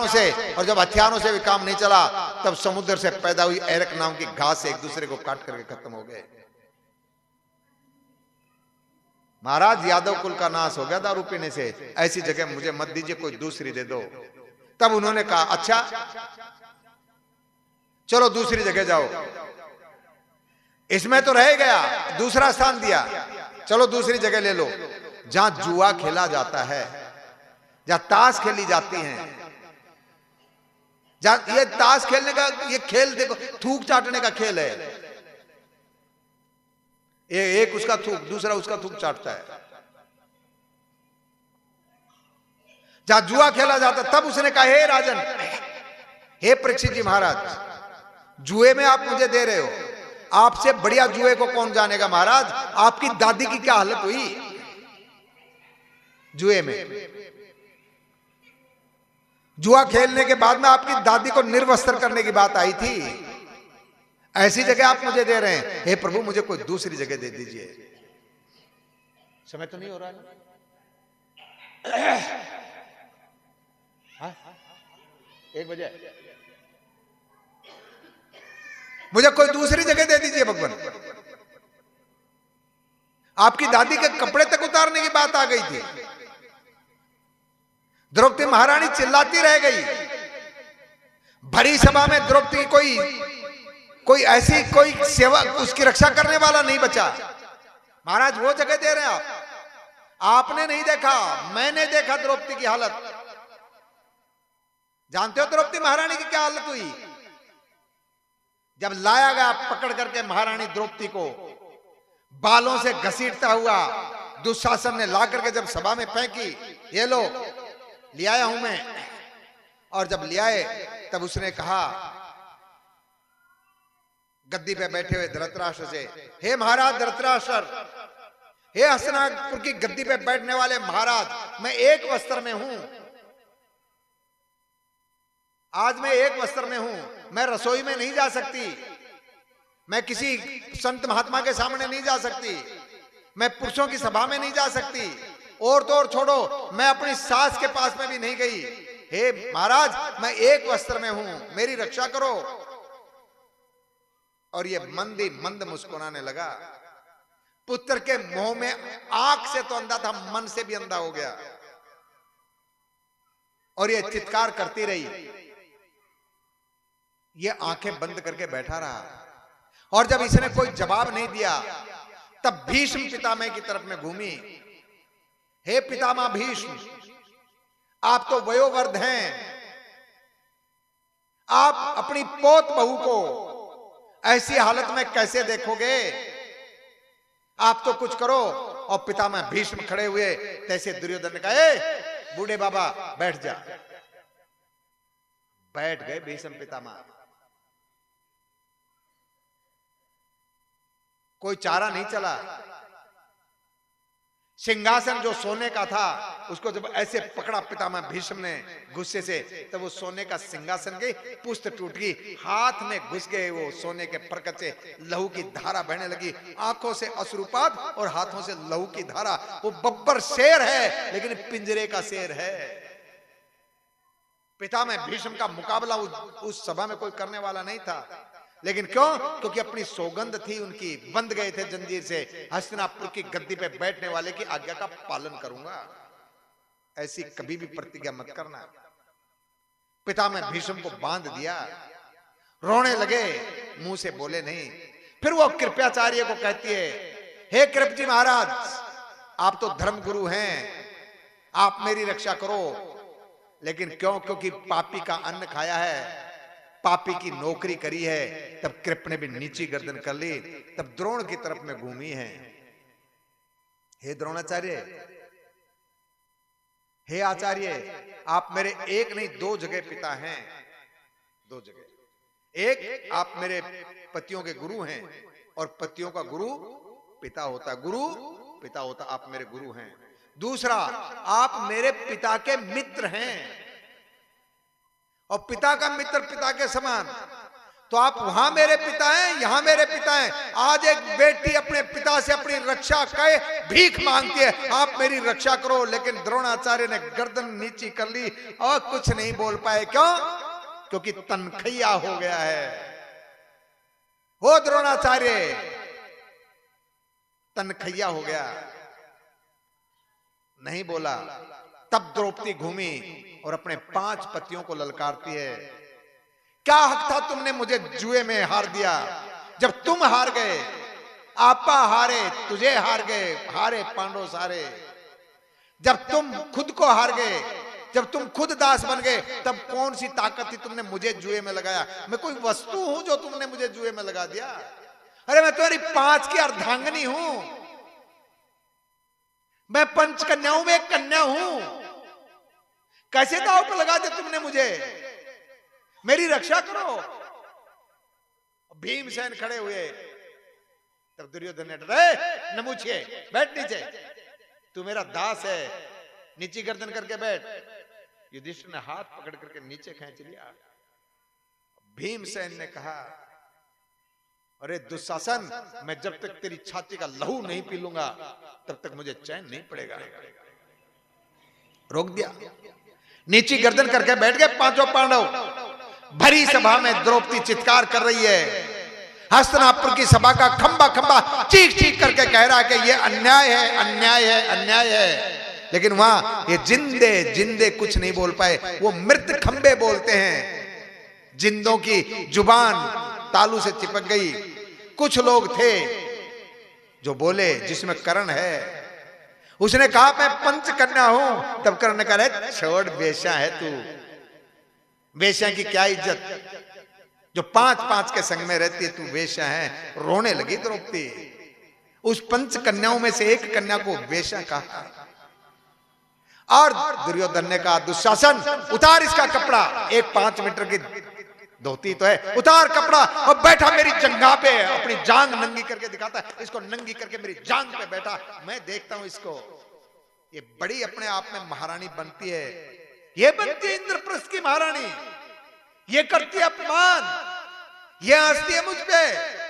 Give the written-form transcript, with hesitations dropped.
से, और जब हथियारों से भी काम नहीं चला तब समुद्र से पैदा हुई एरक नाम की घास से एक दूसरे को काट करके खत्म हो गए। महाराज यादव कुल का नाश हो गया दारू पीने से, ऐसी जगह मुझे मत दीजिए, कोई दूसरी दे दो। तब उन्होंने कहा अच्छा चलो दूसरी जगह जाओ, इसमें तो रह गया, दूसरा स्थान दिया, चलो दूसरी जगह ले लो जहां जुआ खेला जाता है, जहां ताश खेली जाती हैं, जहां ये ताश खेलने का ये खेल देखो थूक चाटने का खेल है, एक उसका थूक दूसरा उसका थूक चाटता है, जहां जुआ खेला जाता। तब उसने कहा हे राजन, हे परीक्षित जी महाराज, जुए में आप मुझे दे रहे हो, आपसे बढ़िया जुए को कौन जानेगा महाराज, आपकी दादी की क्या हालत हुई जुए में। जुआ खेलने के बाद में आपकी दादी को निर्वस्त्र करने की बात आई थी, ऐसी जगह आप मुझे दे रहे हैं, हे प्रभु मुझे कोई दूसरी जगह दे दीजिए। समय तो नहीं हो रहा है? हाँ? 1 बजे मुझे कोई दूसरी जगह दे दीजिए भगवान। आपकी दादी के कपड़े तक उतारने की बात आ गई थी। द्रौपदी महारानी चिल्लाती रह गई, भरी सभा में द्रौपदी कोई ऐसी कोई सेवा उसकी रक्षा करने वाला नहीं बचा। महाराज वो जगह दे रहे हैं आपने नहीं देखा, मैंने देखा द्रौपदी की हालत। जानते हो द्रौपदी महारानी की क्या हालत हुई? जब लाया गया पकड़ करके महारानी द्रौपदी को बालों से घसीटता हुआ दुशासन ने ला करके जब सभा में फेंकी, ये लो ले आया हूं मैं, और जब ले आए तब उसने कहा गद्दी पे बैठे हुए धृतराष्ट्र से, हे महाराज धृतराष्ट्र, हे हस्तिनापुर की गद्दी पे बैठने वाले महाराज, मैं एक वस्त्र में हूं, आज मैं एक वस्त्र में हूं, मैं रसोई में नहीं जा सकती, मैं किसी संत महात्मा के सामने नहीं जा सकती, मैं पुरुषों की सभा में नहीं जा सकती, और तो और छोड़ो मैं अपनी सास के पास में भी नहीं गई। हे महाराज मैं एक वस्त्र में हूं, मेरी रक्षा करो। और ये मंद मुस्कुराने लगा। पुत्र के मुंह में आंख से तो अंधा था, मन से भी अंधा हो गया, और ये चित्कार करती रही, ये आंखें बंद करके बैठा रहा। और जब इसने कोई जवाब नहीं दिया तब भीष्म पितामह की तरफ में घूमी, हे पितामह भीष्म, आप तो वयोवृद्ध हैं, आप अपनी पोत बहू को ऐसी हालत में कैसे देखोगे, आप तो कुछ करो। और पितामह भीष्म खड़े हुए, तैसे दुर्योधन ने कहा ए बूढ़े बाबा बैठ जा। बैठ गए भीष्म पितामह। कोई चारा नहीं चला। सिंहासन जो सोने का था उसको जब ऐसे पकड़ा पितामह भीष्म ने गुस्से से, तब वो सोने का सिंहासन की पुष्ट टूट गई, हाथ में घुस गए वो सोने के प्रकट से लहू की धारा बहने लगी, आंखों से अश्रुपात और हाथों से लहू की धारा। वो बब्बर शेर है लेकिन पिंजरे का शेर है। पितामह भीष्म का मुकाबला उस सभा में कोई करने वाला नहीं था, लेकिन क्यों? क्योंकि अपनी सौगंध थी उनकी, बंध गए थे जंजीर से, हस्तिनापुर की गद्दी पे बैठने वाले की आज्ञा का पालन करूंगा, ऐसी कभी भी प्रतिज्ञा मत करना। पितामह भीष्म को बांध दिया, रोने लगे, मुंह से बोले नहीं। फिर वो कृपाचार्य को कहती है, हे कृप जी महाराज, आप तो धर्म गुरु हैं, आप मेरी रक्षा करो। लेकिन क्यों? क्योंकि पापी का अन्न खाया है, पापी की नौकरी करी है। तब कृप ने भी नीची गर्दन कर ली, तब द्रोण की तरफ में घूमी है, हे द्रोणाचार्य, हे आचार्य, आप मेरे एक नहीं 2 जगह पिता हैं, 2 जगह। एक आप मेरे पतियों के गुरु हैं, और पतियों का गुरु पिता होता, गुरु पिता होता, आप मेरे गुरु हैं। दूसरा आप मेरे पिता के मित्र हैं, और पिता का मित्र पिता के समान। तो आप वहां मेरे पिता हैं, यहां मेरे पिता हैं। आज एक बेटी अपने पिता से अपनी रक्षा करे भीख मांगती है, आप मेरी रक्षा करो, लेकिन द्रोणाचार्य ने गर्दन नीची कर ली और कुछ नहीं बोल पाए। क्यों? क्योंकि तनखैया हो गया है वो द्रोणाचार्य, तनखैया हो गया, नहीं बोला। तब द्रौपदी घूमी और अपने 5 पतियों को ललकारती है, क्या हक था तुमने मुझे जुए में हार दिया? जब तुम हार गए, आपा हारे, तुझे हार गए, हारे पांडव सारे। जब तुम खुद को हार गए, जब तुम खुद दास बन गए, तब कौन सी ताकत थी तुमने मुझे जुए में लगाया? मैं कोई वस्तु हूं जो तुमने मुझे जुए में लगा दिया? अरे मैं तुम्हारी 5 की अर्धांगिनी हूं, मैं 5 कन्याओं में एक कन्या हूं। कैसे दांव पे लगा दिया तुमने मुझे? मेरी रक्षा करो। भीमसेन खड़े हुए, तब दुर्योधन ने डरे, नमुछिए बैठ नीचे, तू मेरा दास है, नीचे गर्दन करके बैठ। युधिष्ठिर ने हाथ पकड़ करके नीचे खींच लिया। भीमसेन ने कहा, अरे दुशासन, मैं जब तक तेरी छाती का लहू नहीं पी लूंगा तब तक मुझे चैन नहीं पड़ेगा। रोक दिया, नीचे गर्दन करके बैठ गए 5 पांडव। भरी सभा में द्रौपदी चित्कार कर रही है, हस्तिनापुर की सभा का खंबा खंबा चीख चीख करके कह रहा है कि ये अन्याय है, अन्याय है, अन्याय है। लेकिन वहां ये जिंदे जिंदे कुछ नहीं बोल पाए, वो मृत खंबे बोलते हैं। जिंदों की जुबान तालू से चिपक गई। कुछ लोग थे जो बोले, जिसमें कर्ण है, उसने कहा मैं पंचकन्या हूं। तब कर्ण ने कहा, छोड़ बेश्या है तू, वेश्या की क्या इज्जत, जो 5-5 के संग में रहती है, तू वेश्या है। रोने लगी द्रौपदी। उस 5 कन्याओं में से एक कन्या को वेश्या कहा। और दुर्योधन ने कहा, दुशासन उतार इसका कपड़ा, एक 5 मीटर की धोती तो है, उतार कपड़ा और बैठा मेरी जंघा पे, अपनी जांग नंगी करके दिखाता है, इसको नंगी करके मेरी जांग पे बैठा, मैं देखता हूं इसको। ये बड़ी अपने आप में महारानी बनती है, ये बनती है इंद्रप्रस्थ की महारानी, ये करती है अपमान, ये हंसती है मुझ पे।